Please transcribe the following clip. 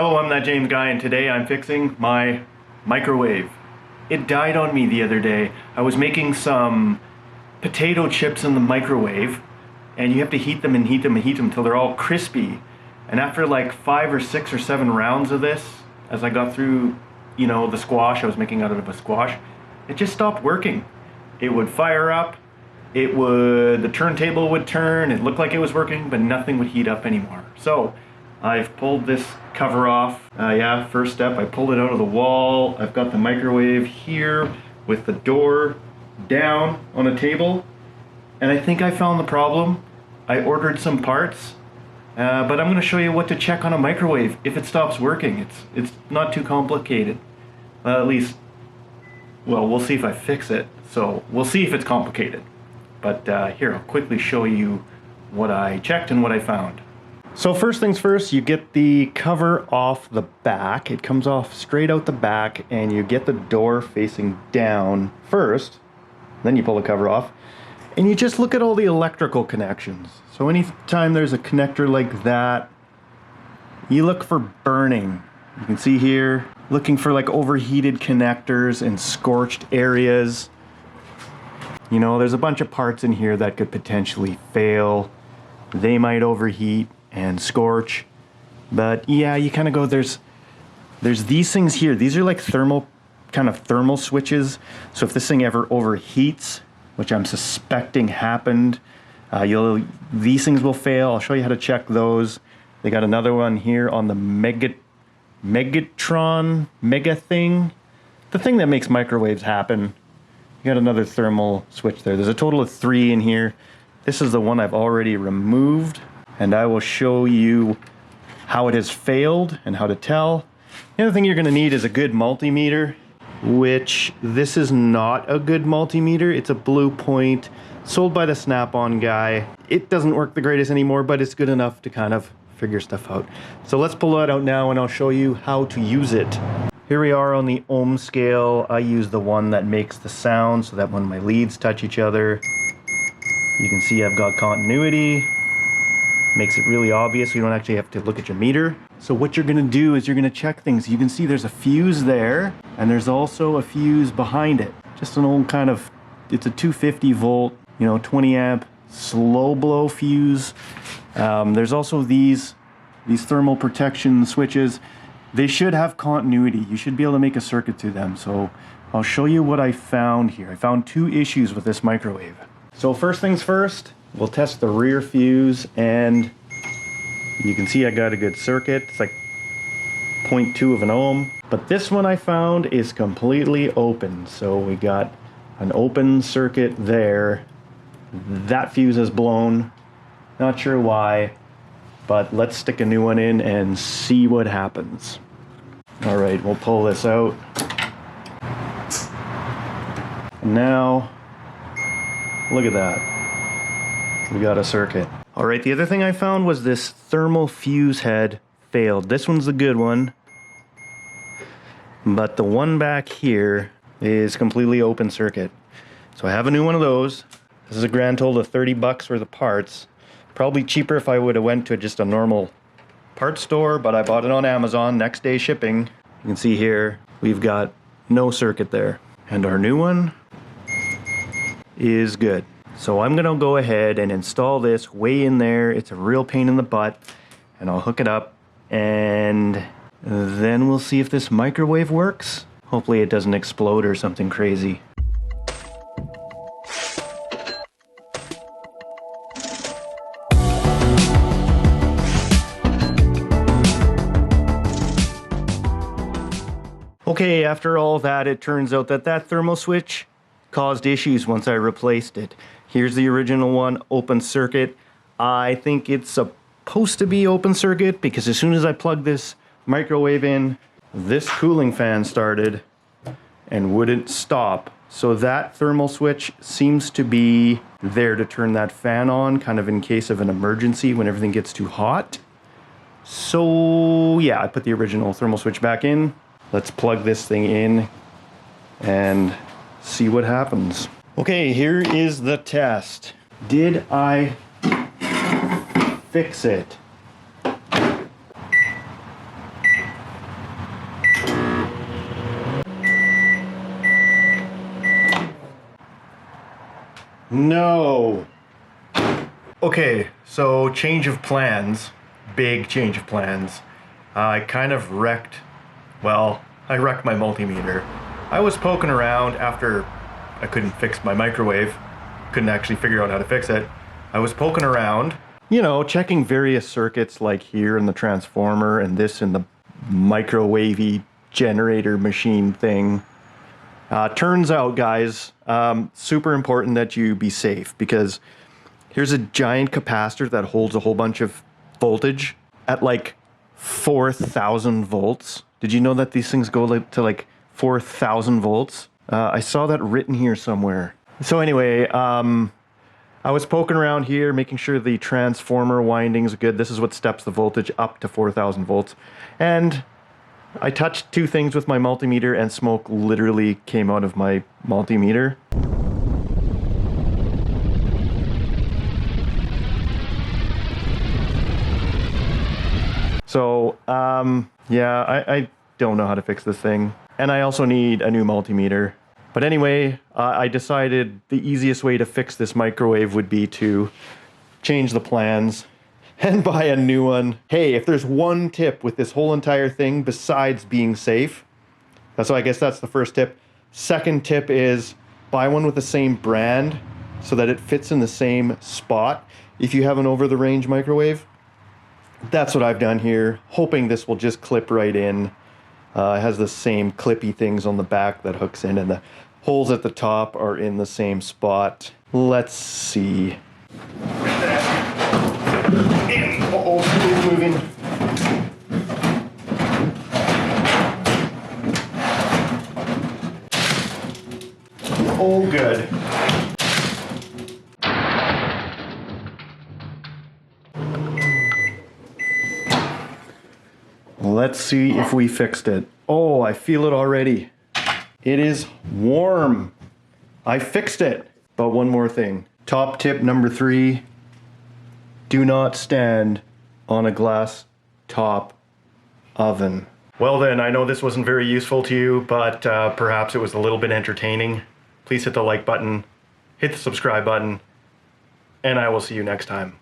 Hello, I'm that James guy, and today I'm fixing my microwave. It died on me the other day. I was making some potato chips in the microwave, and you have to heat them and heat them and heat them until they're all crispy. And after like 5 or 6 or 7 rounds of this, as I got through, the squash I was making out of a squash, it just stopped working. It would fire up, the turntable would turn, it looked like it was working, but nothing would heat up anymore. So I've pulled this cover off. First step, I pulled it out of the wall. I've got the microwave here with the door down on a table, and I think I found the problem. I ordered some parts, but I'm going to show you what to check on a microwave if it stops working. It's not too complicated. At least, well, we'll see if I fix it. So we'll see if it's complicated. But here, I'll quickly show you what I checked and what I found. So first things first, you get the cover off the back. It comes off straight out the back, and you get the door facing down first. Then you pull the cover off, and you just look at all the electrical connections. So anytime there's a connector like that, you look for burning. You can see here, looking for like overheated connectors and scorched areas. There's a bunch of parts in here that could potentially fail. They might overheat and scorch. But yeah, you kind of go, there's these things here. These are like thermal switches. So if this thing ever overheats, which I'm suspecting happened, these things will fail. I'll show you how to check those. They got another one here on the Megatron Mega thing, the thing that makes microwaves happen. You got another thermal switch there. There's a total of 3 in here. This is the one I've already removed, and I will show you how it has failed and how to tell. The other thing you're going to need is a good multimeter, which this is not a good multimeter. It's a Blue Point, sold by the Snap-on guy. It doesn't work the greatest anymore, but it's good enough to kind of figure stuff out. So let's pull that out now, and I'll show you how to use it. Here we are on the Ohm scale. I use the one that makes the sound so that when my leads touch each other, you can see I've got continuity. Makes it really obvious. You don't actually have to look at your meter. So what you're gonna do is you're gonna check things. You can see there's a fuse there, and there's also a fuse behind it. Just an old it's a 250 volt, 20 amp slow blow fuse. There's also these thermal protection switches. They should have continuity. You should be able to make a circuit to them. So I'll show you what I found here. I found 2 issues with this microwave. So first things first, we'll test the rear fuse, and you can see I got a good circuit. It's like 0.2 of an ohm. But this one I found is completely open. So we got an open circuit there. That fuse is blown. Not sure why, but let's stick a new one in and see what happens. All right, we'll pull this out. And now, look at that. We got a circuit. All right, the other thing I found was this thermal fuse head failed. This one's the good one, but the one back here is completely open circuit. So I have a new one of those. This is a grand total of 30 bucks worth of parts. Probably cheaper if I would have went to just a normal parts store, but I bought it on Amazon, next day shipping. You can see here, we've got no circuit there. And our new one is good. So I'm gonna go ahead and install this way in there. It's a real pain in the butt, and I'll hook it up, and then we'll see if this microwave works. Hopefully it doesn't explode or something crazy. Okay, after all that, it turns out that thermal switch caused issues once I replaced it. Here's the original one, open circuit. I think it's supposed to be open circuit because as soon as I plugged this microwave in, this cooling fan started and wouldn't stop. So that thermal switch seems to be there to turn that fan on, kind of in case of an emergency when everything gets too hot. So yeah, I put the original thermal switch back in. Let's plug this thing in and see what happens. Okay, here is the test. Did I fix it? No. Okay, so change of plans. Big change of plans. I kind of wrecked, well, I wrecked my multimeter. I was poking around after I couldn't fix my microwave. Couldn't actually figure out how to fix it. I was poking around, you know, checking various circuits like here in the transformer and this in the microwavy generator machine thing. Turns out, guys, super important that you be safe, because here's a giant capacitor that holds a whole bunch of voltage at like 4,000 volts. Did you know that these things go to like 4,000 volts? I saw that written here somewhere. So anyway, I was poking around here, making sure the transformer windings are good. This is what steps the voltage up to 4,000 volts. And I touched two things with my multimeter and smoke literally came out of my multimeter. So, yeah, I don't know how to fix this thing. And I also need a new multimeter. But anyway, I decided the easiest way to fix this microwave would be to change the plans and buy a new one. Hey, if there's one tip with this whole entire thing besides being safe, so I guess that's the first tip. Second tip is buy one with the same brand so that it fits in the same spot if you have an over-the-range microwave. That's what I've done here, hoping this will just clip right in. It has the same clippy things on the back that hooks in, and the holes at the top are in the same spot. Let's see. Uh-oh, it's moving. Oh, good. Let's see if we fixed it. Oh, I feel it already. It is warm. I fixed it. But one more thing. Top tip number 3. Do not stand on a glass top oven. Well then, I know this wasn't very useful to you, but perhaps it was a little bit entertaining. Please hit the like button, hit the subscribe button, and I will see you next time.